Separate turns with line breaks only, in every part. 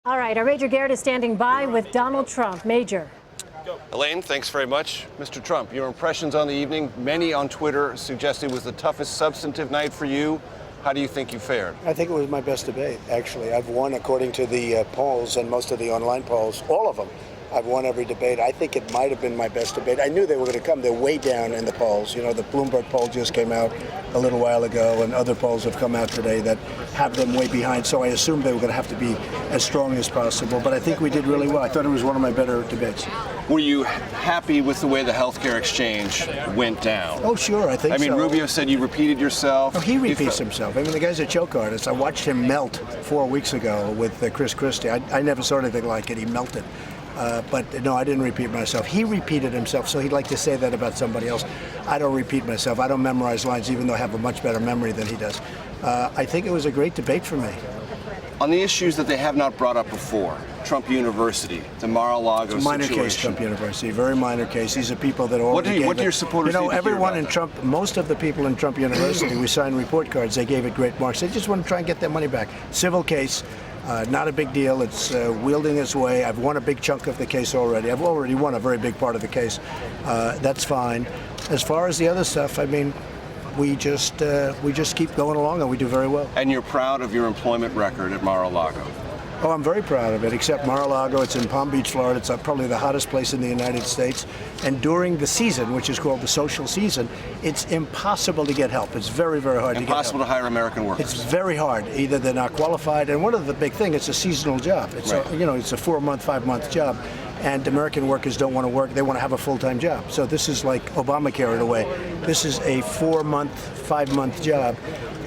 All right, our Major Garrett is standing by with Donald Trump. Major.
Elaine, thanks very much. Mr. Trump, your impressions on the evening. Many on Twitter suggest it was the toughest substantive night for you. How do you think you fared?
I think it was my best debate, actually. I've won according to the polls and most of the online polls, all of them. I've won every debate. I think it might have been my best debate. I knew they were going to come. They're way down in the polls. You know, the Bloomberg poll just came out a little while ago, and other polls have come out today that have them way behind. So I assumed they were going to have to be as strong as possible. But I think we did really well. I thought it was one of my better debates.
Were you happy with the way the healthcare exchange went down?
Oh, sure. I think so.
I mean, Rubio said you repeated yourself.
Oh, he repeats himself. I mean, the guy's a choke artist. I watched him melt 4 weeks ago with Chris Christie. I never saw anything like it. He melted. But no, I didn't repeat myself. He repeated himself, so he'd like to say that about somebody else. I don't repeat myself. I don't memorize lines, even though I have a much better memory than he does. I think it was a great debate for me.
On the issues that they have not brought up before, Trump University, the Mar-a-Lago situation.
Minor case, Trump University, very minor case. These are people that already
What do your supporters
You know,
need to
everyone
hear
in
about
Trump, most of the people in Trump University, we signed report cards, they gave it great marks. They just want to try and get their money back. Civil case. Not a big deal. It's wielding its way. I've won a big chunk of the case already. I've already won a very big part of the case. That's fine. As far as the other stuff, I mean, we just keep going along and we do very well.
And you're proud of your employment record at Mar-a-Lago?
Oh, I'm very proud of it, except Mar-a-Lago. It's in Palm Beach, Florida. It's probably the hottest place in the United States. And during the season, which is called the social season, it's impossible to get help. It's very, very hard to get help.
Impossible to hire American workers.
It's very hard. Either they're not qualified, and one of the big things, it's a seasonal job. It's
right.
It's a 4-month, 5-month job. And American workers don't want to work. They want to have a full-time job. So this is like Obamacare in a way. This is a 4-month, 5-month job.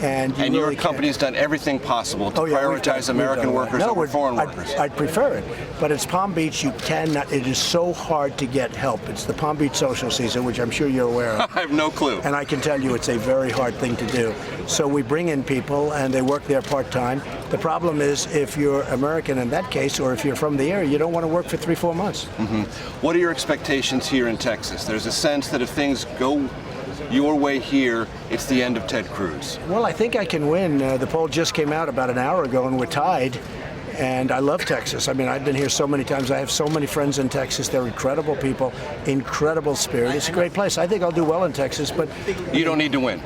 And
your company's done everything possible to prioritize American workers over foreign workers.
I'd prefer it, but it's Palm Beach. You cannot. It is so hard to get help. It's the Palm Beach social season, which I'm sure you're aware of.
I have no clue.
And I can tell you, it's a very hard thing to do. So we bring in people, and they work there part-time. The problem is, if you're American in that case, or if you're from the area, you don't want to work for 3-4 months.
Mm-hmm. What are your expectations here in Texas? There's a sense that if things go your way here, it's the end of Ted Cruz.
Well, I think I can win. The poll just came out about an hour ago, and we're tied. And I love Texas. I mean, I've been here so many times. I have so many friends in Texas. They're incredible people, incredible spirit. It's a great place. I think I'll do well in Texas, but...
You don't need to win.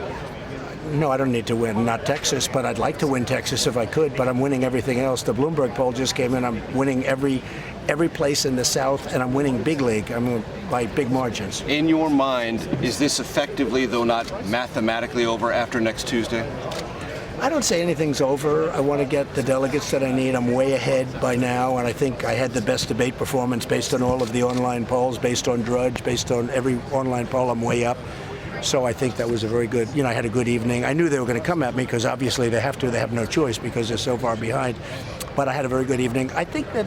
No, I don't need to win. Not Texas, but I'd like to win Texas if I could, but I'm winning everything else. The Bloomberg poll just came in. I'm winning every place in the South, and I'm winning big league. I'm by big margins.
In your mind, is this effectively, though not mathematically, over after next Tuesday?
I don't say anything's over. I want to get the delegates that I need. I'm way ahead by now, and I think I had the best debate performance based on all of the online polls, based on Drudge, based on every online poll. I'm way up. So I think that was a very good, I had a good evening. I knew they were going to come at me because obviously they have to. They have no choice because they're so far behind. But I had a very good evening. I think that,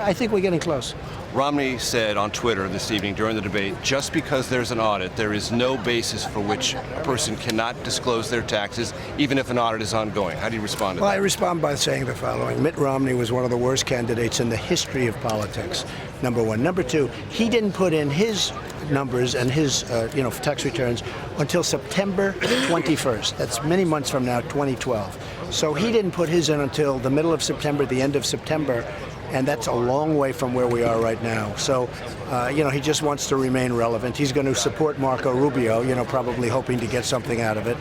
I think we're getting close.
Romney said on Twitter this evening during the debate, just because there's an audit, there is no basis for which a person cannot disclose their taxes, even if an audit is ongoing. How do you respond to that?
Well, I respond by saying the following. Mitt Romney was one of the worst candidates in the history of politics, number one. Number two, he didn't put in his numbers and his, tax returns until September 21st. That's many months from now, 2012. So he didn't put his in until the middle of September, the end of September. And that's a long way from where we are right now. So, he just wants to remain relevant. He's going to support Marco Rubio, probably hoping to get something out of it.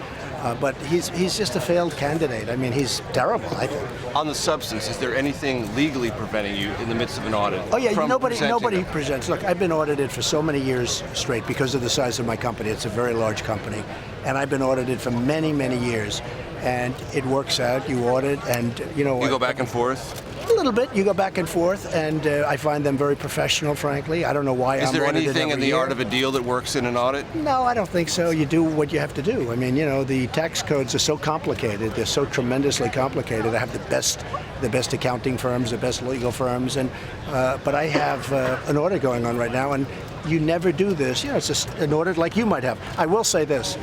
But he's just a failed candidate. I mean, he's terrible, I think.
On the substance, is there anything legally preventing you in the midst of an audit?
Oh, yeah, nobody presents. Look, I've been audited for so many years straight because of the size of my company. It's a very large company. And I've been audited for many, many years. And it works out. You audit and, You
go back and forth?
A little bit. You go back and forth, and I find them very professional, frankly. I don't know why I'm audited every year.
Is there anything in the art of a deal that works in an audit?
No, I don't think so. You do what you have to do. I mean, the tax codes are so complicated. They're so tremendously complicated. I have the best accounting firms, the best legal firms, and but I have an audit going on right now, and you never do this. It's just an audit like you might have. I will say this.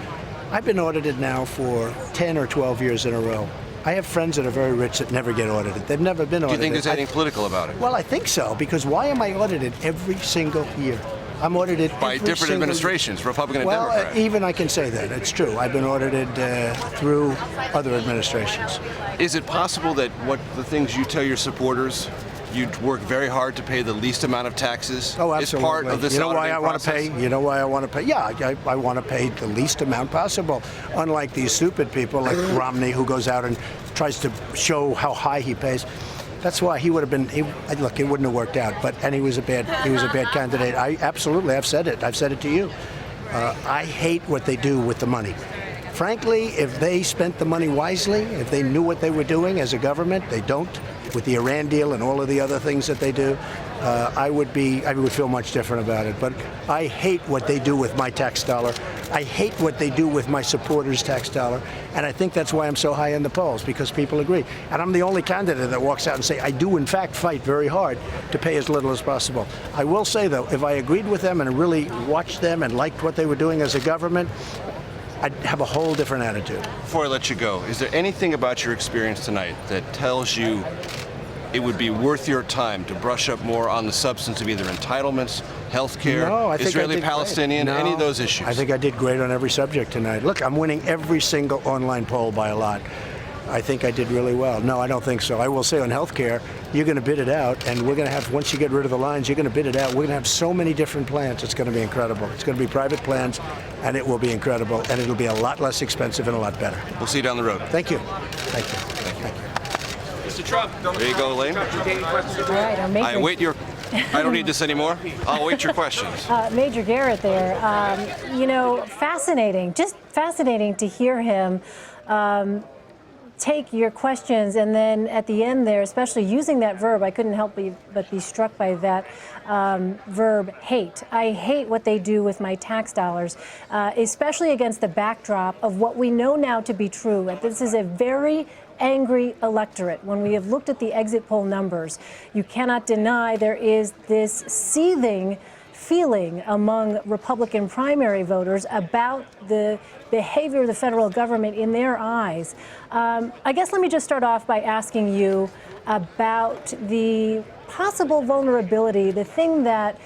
I've been audited now for 10 or 12 years in a row. I have friends that are very rich that never get audited. They've never been audited.
Do you think there's anything political about it?
Well, I think so, because why am I audited every single year? I'm audited
by different administrations, Republican and Democrat.
Well, even I can say that. It's true. I've been audited through other administrations.
Is it possible that the things you tell your supporters you'd work very hard to pay the least amount of taxes?
Oh, absolutely.
Is part of this
you know why I
auditing
want to
process?
pay? You know why I want to pay? Yeah, I want to pay the least amount possible. Unlike these stupid people like Romney, who goes out and tries to show how high he pays. That's why he would have been. Look, it wouldn't have worked out. And he was a bad candidate. I've said it. I've said it to you. I hate what they do with the money. Frankly, if they spent the money wisely, if they knew what they were doing as a government, they don't. With the Iran deal and all of the other things that they do, I would feel much different about it. But I hate what they do with my tax dollar. I hate what they do with my supporters' tax dollar. And I think that's why I'm so high in the polls, because people agree. And I'm the only candidate that walks out and say, I do in fact fight very hard to pay as little as possible. I will say, though, if I agreed with them and really watched them and liked what they were doing as a government, I'd have a whole different attitude.
Before I let you go, is there anything about your experience tonight that tells you it would be worth your time to brush up more on the substance of either entitlements, health care, Israeli-Palestinian, any of those issues?
I think I did great on every subject tonight. Look, I'm winning every single online poll by a lot. I think I did really well. No, I don't think so. I will say on health care, you're going to bid it out, and we're going to have, once you get rid of the lines, you're going to bid it out. We're going to have so many different plans. It's going to be incredible. It's going to be private plans, and it will be incredible, and it'll be a lot less expensive and a lot better.
We'll see you down the road.
Thank you. Thank you. Thank you.
Mr. Trump.
There you go, Elaine.
All right,
I don't need this anymore. I'll wait your questions.
Major Garrett there. Fascinating. Just fascinating to hear him take your questions, and then at the end there, especially using that verb, I couldn't help but be struck by that verb, hate. I hate what they do with my tax dollars, especially against the backdrop of what we know now to be true. This is a very angry electorate. When we have looked at the exit poll numbers, you cannot deny there is this seething feeling among Republican primary voters about the behavior of the federal government in their eyes. I guess let me just start off by asking you about the possible vulnerability, the thing that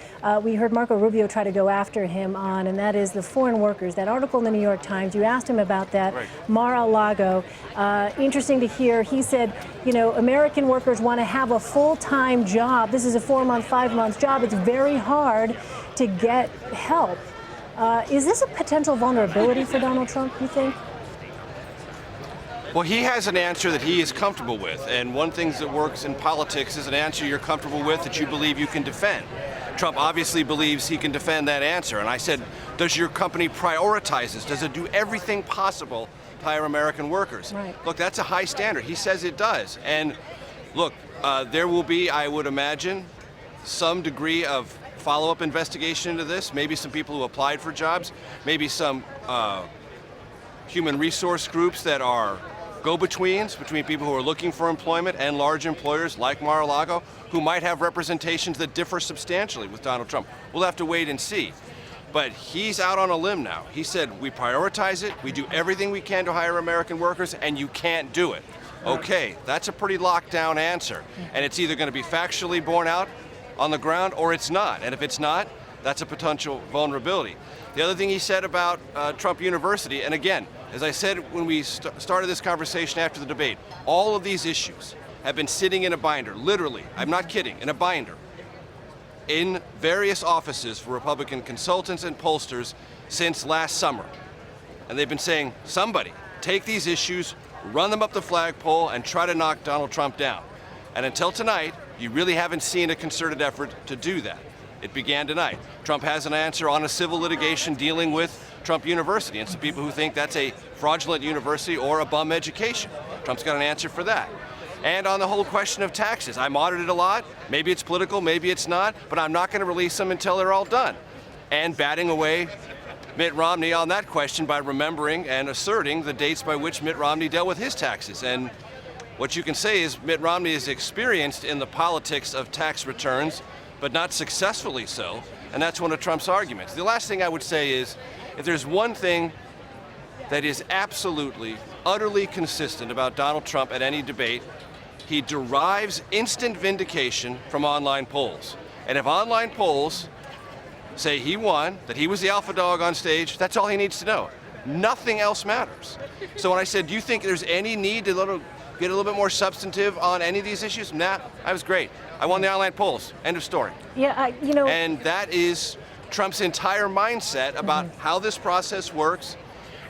we heard Marco Rubio try to go after him on, and that is the foreign workers. That article in the New York Times, you asked him about that.
Right.
Mar-a-Lago, interesting to hear. He said, American workers want to have a full-time job. This is a 4-month, 5-month job. It's very hard to get help. Is this a potential vulnerability for Donald Trump, you think?
Well, he has an answer that he is comfortable with, and one thing that works in politics is an answer you're comfortable with that you believe you can defend. Trump obviously believes he can defend that answer, and I said, does your company prioritize this? Does it do everything possible to hire American workers?
Right.
Look, that's a high standard. He says it does. And look, there will be, I would imagine, some degree of follow-up investigation into this, maybe some people who applied for jobs, maybe some human resource groups that are go-betweens between people who are looking for employment and large employers like Mar-a-Lago, who might have representations that differ substantially with Donald Trump. We'll have to wait and see. But he's out on a limb now. He said, we prioritize it, we do everything we can to hire American workers, and you can't do it. Okay, that's a pretty locked down answer. And it's either going to be factually borne out on the ground or it's not. And if it's not, that's a potential vulnerability. The other thing he said about Trump University, and again, as I said when we started this conversation after the debate, all of these issues have been sitting in a binder, literally, I'm not kidding, in a binder, in various offices for Republican consultants and pollsters since last summer. And they've been saying, somebody, take these issues, run them up the flagpole, and try to knock Donald Trump down. And until tonight, you really haven't seen a concerted effort to do that. It began tonight. Trump has an answer on a civil litigation dealing with Trump University and some people who think that's a fraudulent university or a bum education. Trump's got an answer for that. And on the whole question of taxes, I moderate it a lot. Maybe it's political, maybe it's not, but I'm not going to release them until they're all done. And batting away Mitt Romney on that question by remembering and asserting the dates by which Mitt Romney dealt with his taxes. And what you can say is Mitt Romney is experienced in the politics of tax returns, but not successfully so, and that's one of Trump's arguments. The last thing I would say is, if there's one thing that is absolutely, utterly consistent about Donald Trump at any debate, he derives instant vindication from online polls. And if online polls say he won, that he was the alpha dog on stage, that's all he needs to know. Nothing else matters. So when I said, do you think there's any need to get a little bit more substantive on any of these issues? Nah, I was great. I won the online polls. End of story.
Yeah, you know.
And that is Trump's entire mindset about how this process works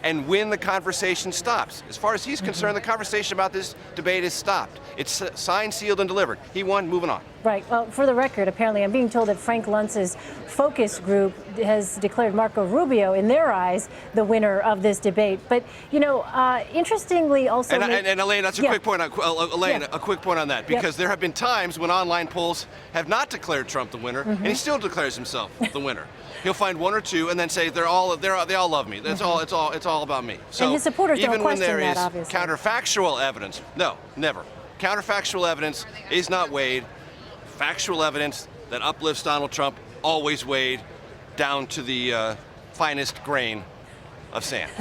and when the conversation stops. As far as he's concerned, the conversation about this debate is stopped. It's signed, sealed, and delivered. He won, moving on.
Right. Well, for the record, apparently I'm being told that Frank Luntz's focus group has declared Marco Rubio, in their eyes, the winner of this debate. But, you know, interestingly also...
And Elaine, that's a quick point. Elaine, a quick point on that, because there have been times when online polls have not declared Trump the winner, and he still declares himself the winner. He'll find one or two and then say they all love me. That's all. It's all about me. So
and his supporters
even
don't
when
question
there
that,
is
obviously.
counterfactual evidence, no, never. Counterfactual evidence is not weighed. Factual evidence that uplifts Donald Trump always weighed down to the finest grain of sand.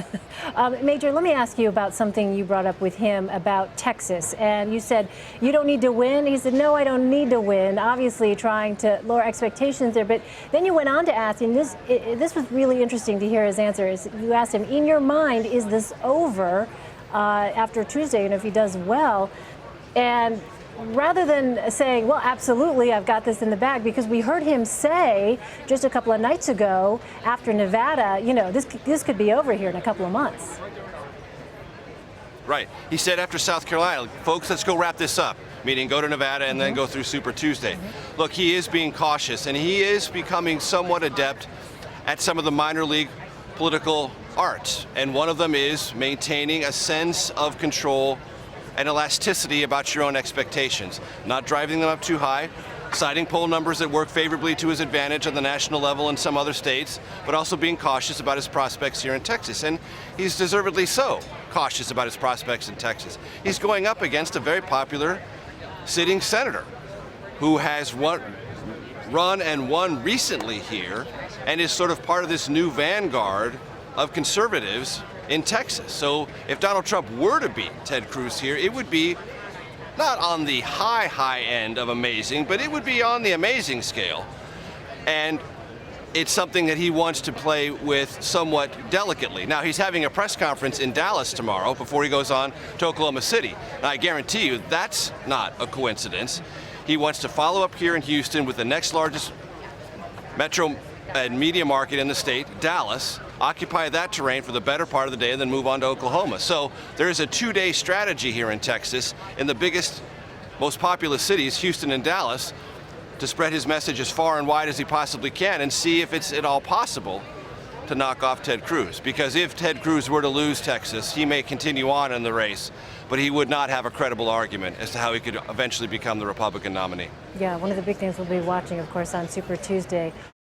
Major, let me ask you about something you brought up with him about Texas. And you said, you don't need to win. He said, no, I don't need to win. Obviously trying to lower expectations there. But then you went on to ask, and this was really interesting to hear his answer. You asked him, in your mind, is this over after Tuesday? And if he does well, and rather than saying, well, absolutely, I've got this in the bag, because we heard him say just a couple of nights ago after Nevada, you know, this could be over here in a couple of months.
Right. He said after South Carolina, folks, let's go wrap this up, meaning go to Nevada and then go through Super Tuesday. Look, he is being cautious, and he is becoming somewhat adept at some of the minor league political arts. And one of them is maintaining a sense of control and elasticity about your own expectations, not driving them up too high, citing poll numbers that work favorably to his advantage on the national level in some other states, but also being cautious about his prospects here in Texas. And he's deservedly so cautious about his prospects in Texas. He's going up against a very popular sitting senator who has run and won recently here and is sort of part of this new vanguard of conservatives in Texas. So if Donald Trump were to beat Ted Cruz here, it would be not on the high end of amazing, but it would be on the amazing scale. And it's something that he wants to play with somewhat delicately. Now, he's having a press conference in Dallas tomorrow before he goes on to Oklahoma City. And I guarantee you that's not a coincidence. He wants to follow up here in Houston with the next largest metro and media market in the state, Dallas, occupy that terrain for the better part of the day and then move on to Oklahoma. So there is a two-day strategy here in Texas in the biggest, most populous cities, Houston and Dallas, to spread his message as far and wide as he possibly can and see if it's at all possible to knock off Ted Cruz. Because if Ted Cruz were to lose Texas, he may continue on in the race, but he would not have a credible argument as to how he could eventually become the Republican nominee.
Yeah, one of the big things we'll be watching, of course, on Super Tuesday.